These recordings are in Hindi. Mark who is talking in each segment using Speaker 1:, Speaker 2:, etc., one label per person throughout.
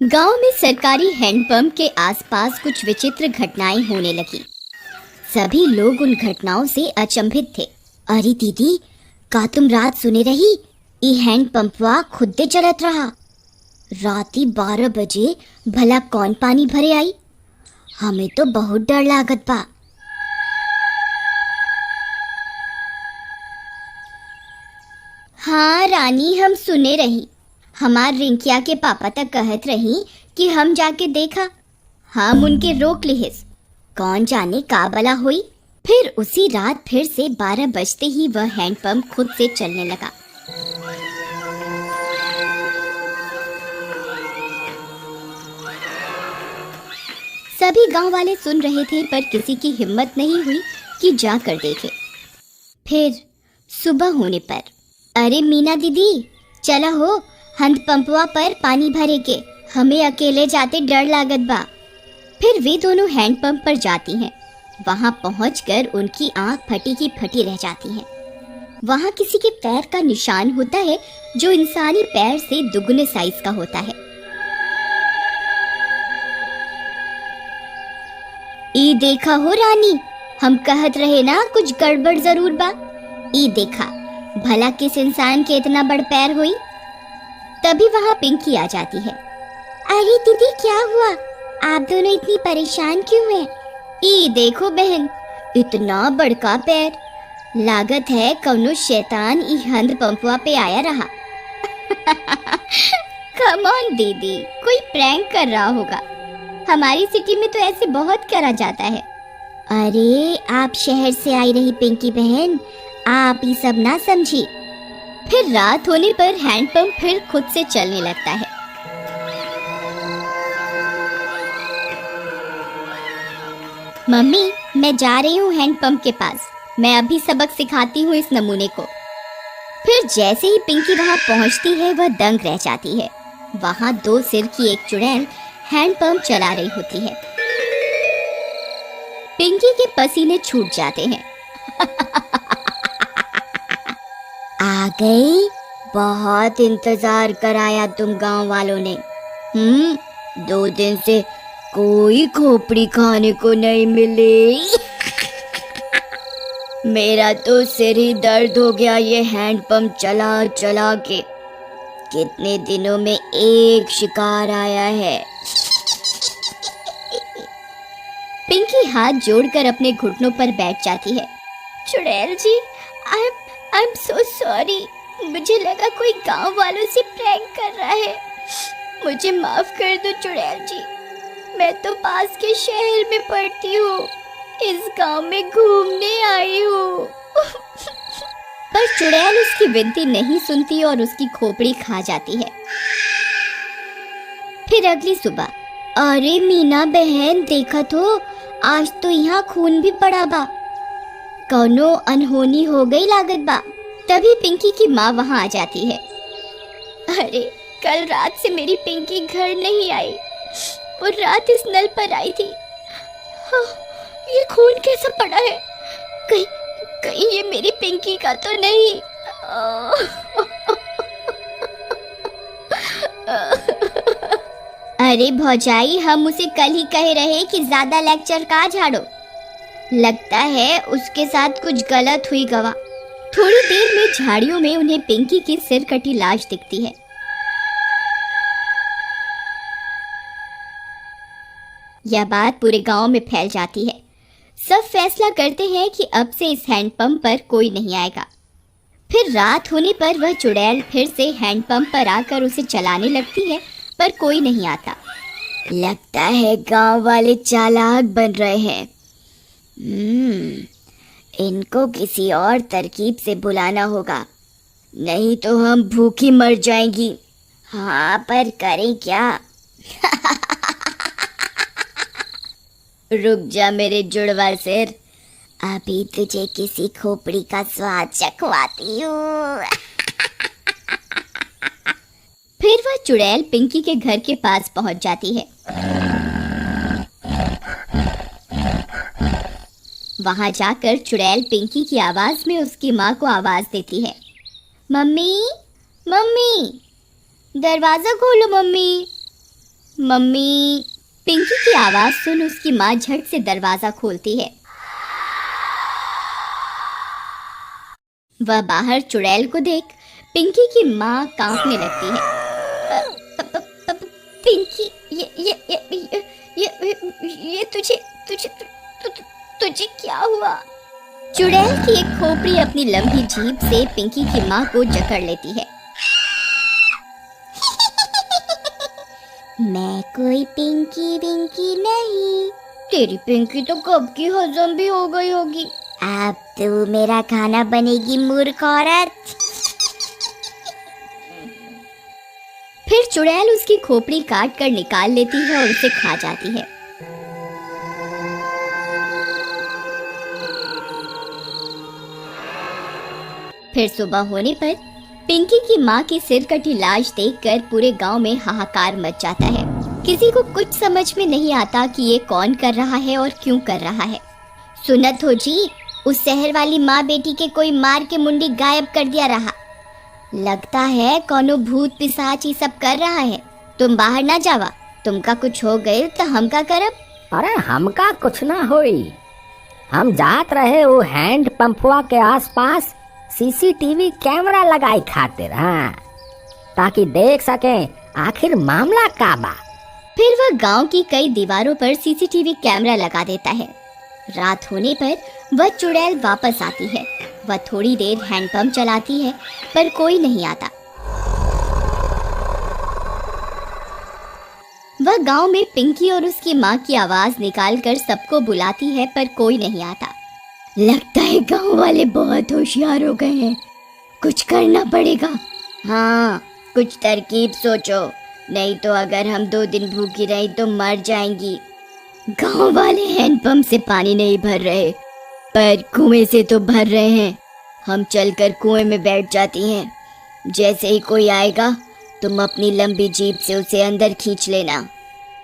Speaker 1: गांव में सरकारी हैंडपंप के आसपास कुछ विचित्र घटनाएं होने लगी। सभी लोग उन घटनाओं से अचंभित थे। अरे दीदी, का तुम रात सुने रही? ये हैंडपंपवा खुदे चलत रहा। राती 12 बजे भला कौन पानी भरे आई? हमें तो बहुत डर लागत बा। हाँ रानी, हम सुने रही। हमार रिंकिया के पापा तक कहत रही कि हम जाके देखा। हम उनके रोक लिहिस। कौन जाने का बला हुई। फिर उसी रात फिर से 12 बजते ही वह हैंडपंप खुद से चलने लगा। सभी गांव वाले सुन रहे थे, पर किसी की हिम्मत नहीं हुई कि जाकर देखे। फिर सुबह होने पर, अरे मीना दीदी, चला हो हैंडपंपवा पर पानी भरे के। हमें अकेले जाते डर लागत बा। फिर वे दोनों हैंडपंप पर जाती हैं। वहां पहुंचकर उनकी आंख फटी की फटी रह जाती है। वहां किसी के पैर का निशान होता है जो इंसानी पैर से दुगने साइज का होता है। ई देखा हो रानी, हम कहत रहे ना कुछ गड़बड़ जरूर बा। ई देखा, भला किस इंसान के इतना बड़ पैर हुई। तभी वहां पिंकी आ जाती है। अरे दीदी, क्या हुआ? आप दोनों इतनी परेशान क्यों हैं? ई देखो बहन, इतना बड़का पैर। लागत है कौनो शैतान ई हैंडपंपवा पे आया रहा। कम ऑन दीदी, कोई प्रैंक कर रहा होगा। हमारी सिटी में तो ऐसे बहुत करा जाता है। अरे आप शहर से आई रही पिंकी बहन, आप ये सब ना समझी। फिर रात होने पर हैंडपंप फिर खुद से चलने लगता है। मम्मी, मैं जा रही हूँ हैंडपंप के पास। मैं अभी सबक सिखाती हूँ इस नमूने को। फिर जैसे ही पिंकी वहाँ पहुँचती है, वह दंग रह जाती है। वहाँ 2 सिर की एक चुड़ैल हैंडपंप चला रही होती है। पिंकी के पसीने छूट जाते हैं। आ गई, बहुत इंतजार कराया तुम गांव वालों ने। 2 दिन से कोई खोपड़ी खाने को नहीं मिली। मेरा तो सिर ही दर्द हो गया ये हैंडपंप चला चला के। कितने दिनों में एक शिकार आया है। पिंकी हाथ जोड़कर अपने घुटनों पर बैठ जाती है। चुड़ैल जी, आई एम सो सॉरी। मुझे लगा कोई गांव वालों से प्रैंक कर रहा है। मुझे माफ कर दो चुड़ैल जी। मैं तो पास के शहर में पढ़ती हूँ, इस गांव में घूमने आई हूँ। पर चुड़ैल उसकी विनती नहीं सुनती और उसकी खोपड़ी खा जाती है। फिर अगली सुबह, अरे मीना बहन, देखा तो आज तो यहाँ खून भी पड़ा बा। कौनो अनहोनी हो गई लागत बा। तभी पिंकी की माँ वहाँ आ जाती है। अरे कल रात से मेरी पिंकी घर नहीं आई। वो रात इस नल पर आई थी। हाँ, ये खून कैसा पड़ा है? कहीं ये मेरी पिंकी का तो नहीं? अरे भौजाई, हम उसे कल ही कह रहे कि ज्यादा लेक्चर का झाड़ो। लगता है उसके साथ कुछ गलत हुई गवा। थोड़ी देर में झाड़ियों में उन्हें पिंकी की सिर कटी लाश दिखती है। यह बात पूरे गांव में फैल जाती है। सब फैसला करते हैं कि अब से इस हैंडपंप पर कोई नहीं आएगा। फिर रात होने पर वह चुड़ैल फिर से हैंडपंप पर आकर उसे चलाने लगती है, पर कोई नहीं आता। लगता है गांव वाले चालाक बन रहे हैं। इनको किसी और तरकीब से बुलाना होगा, नहीं तो हम भूखी मर जाएंगी। हाँ, पर करें क्या? रुक जा मेरे जुड़वा सिर, अभी तुझे किसी खोपड़ी का स्वाद चखवाती हूँ। फिर वह चुड़ैल पिंकी के घर के पास पहुंच जाती है। वहां जाकर चुड़ैल पिंकी की आवाज में उसकी माँ को आवाज देती है। मम्मी, मम्मी, दरवाजा खोलो मम्मी। मम्मी। पिंकी की आवाज सुन उसकी माँ झट से दरवाजा खोलती है। वह बाहर चुड़ैल को देख पिंकी की माँ कांपने लगती है। पिंकी, ये तुझे क्या हुआ? चुड़ैल की एक खोपड़ी अपनी लंबी जीभ से पिंकी की माँ को जकड़ लेती है। मैं कोई पिंकी विंकी नहीं। तेरी पिंकी तो कब की हजम भी हो गई होगी। अब तू मेरा खाना बनेगी मूर्ख औरत। फिर चुड़ैल उसकी खोपड़ी काट कर निकाल लेती है और उसे खा जाती है। फिर सुबह होने पर पिंकी की माँ की सिर कटी लाश देखकर पूरे गांव में हाहाकार मच जाता है। किसी को कुछ समझ में नहीं आता कि ये कौन कर रहा है और क्यों कर रहा है। सुनत हो जी, उस शहर वाली माँ बेटी के कोई मार के मुंडी गायब कर दिया रहा। लगता है कोनो भूत पिशाच ही सब कर रहा है। तुम बाहर ना जावा, तुमका कुछ हो गए तो हम का करब?
Speaker 2: अरे हमका कुछ ना होई। हम जात रहे वो हैंड पंपवा के आसपास सीसीटीवी कैमरा लगाई खातिर, हाँ, ताकि देख सके आखिर मामला का बा।
Speaker 1: फिर वह गांव की कई दीवारों पर सीसीटीवी कैमरा लगा देता है। रात होने पर वह चुड़ैल वापस आती है। वह थोड़ी देर हैंडपंप चलाती है पर कोई नहीं आता। वह गांव में पिंकी और उसकी माँ की आवाज निकालकर सबको बुलाती है पर कोई नहीं आता। लगता है गांव वाले बहुत होशियार हो गए हैं। कुछ करना पड़ेगा। हाँ, कुछ तरकीब सोचो, नहीं तो अगर हम 2 दिन भूखी रही तो मर जाएंगी। गांव वाले हैंडपंप से पानी नहीं भर रहे पर कुएं से तो भर रहे हैं। हम चलकर कुएं में बैठ जाती हैं। जैसे ही कोई आएगा तुम अपनी लंबी जीभ से उसे अंदर खींच लेना,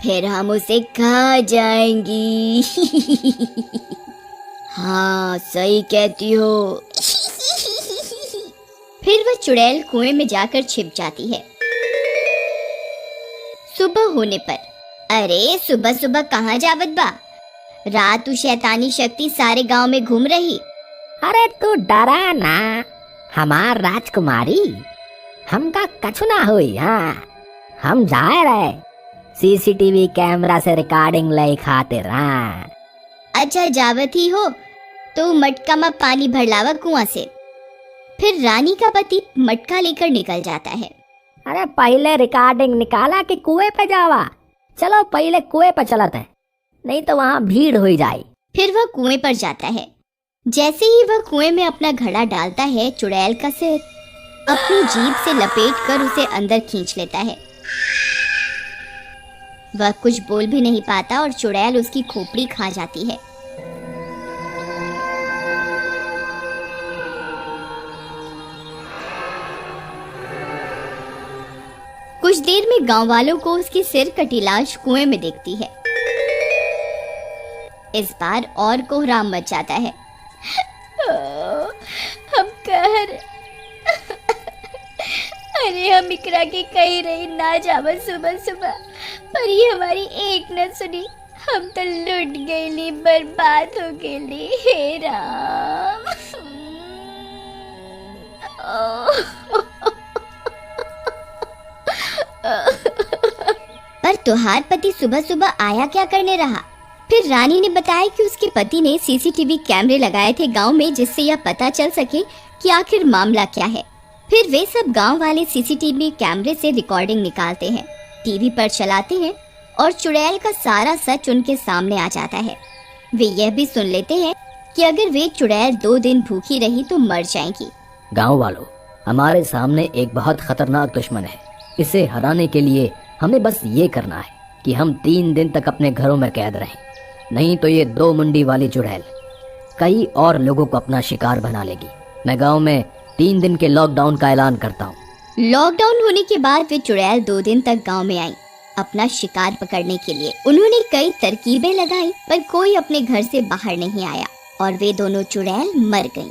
Speaker 1: फिर हम उसे खा जाएंगी। हाँ, सही कहती हो। फिर वह चुड़ैल कुएं में जाकर छिप जाती है। सुबह होने पर, अरे सुबह सुबह कहाँ जावत बा? रात उ शैतानी शक्ति सारे गांव में घूम रही।
Speaker 2: अरे तू डरा ना, हमार राजकुमारी, हमका कछु ना हुई। हाँ, हम जा रहे सीसीटीवी कैमरा से रिकॉर्डिंग ले खातिर। हाँ,
Speaker 1: अच्छा जावत ही हो तो मटका में पानी भर लावा कुआं से। फिर रानी का पति मटका लेकर निकल जाता है।
Speaker 2: अरे पहले रिकॉर्डिंग निकाला कि कुएं पे जावा? चलो पहले कुएं पे चलते हैं, नहीं तो वहाँ भीड़ हो जाए।
Speaker 1: फिर वह कुएं पर जाता है। जैसे ही वह कुएं में अपना घड़ा डालता है, चुड़ैल का सिर अपनी जीभ से लपेटकर उसे अंदर खींच लेता है। वह कुछ बोल भी नहीं पाता और चुड़ैल उसकी खोपड़ी खा जाती है। कुछ देर में गांव वालों को उसकी सिर कटी लाश कुएं में दिखती है। इस बार और कोहराम मच जाता है। हम कहर अरे हम इकरा के कही रही ना जावा सुबह सुबह, पर ये हमारी एक न सुनी। हम तो लुट गईली, बर्बाद हो गईली। हे राम। पर तुहार पति सुबह सुबह आया क्या करने रहा? फिर रानी ने बताया कि उसके पति ने सीसीटीवी कैमरे लगाए थे गांव में, जिससे यह पता चल सके कि आखिर मामला क्या है। फिर वे सब गांव वाले सीसीटीवी कैमरे से रिकॉर्डिंग निकालते हैं, टीवी पर चलाते हैं और चुड़ैल का सारा सच उनके सामने आ जाता है। वे यह भी सुन लेते हैं कि अगर वे चुड़ैल 2 दिन भूखी रही तो मर जाएंगी।
Speaker 2: गांव वालों, हमारे सामने एक बहुत खतरनाक दुश्मन है। इसे हराने के लिए हमें बस ये करना है कि हम 3 दिन तक अपने घरों में कैद रहें, नहीं तो ये 2 मुंडी वाली चुड़ैल कई और लोगों को अपना शिकार बना लेगी। मैं गांव में 3 दिन के लॉकडाउन का ऐलान करता हूँ।
Speaker 1: लॉकडाउन होने के बाद वे चुड़ैल 2 दिन तक गांव में आई अपना शिकार पकड़ने के लिए। उन्होंने कई तरकीबें लगाई पर कोई अपने घर से बाहर नहीं आया और वे दोनों चुड़ैल मर गईं।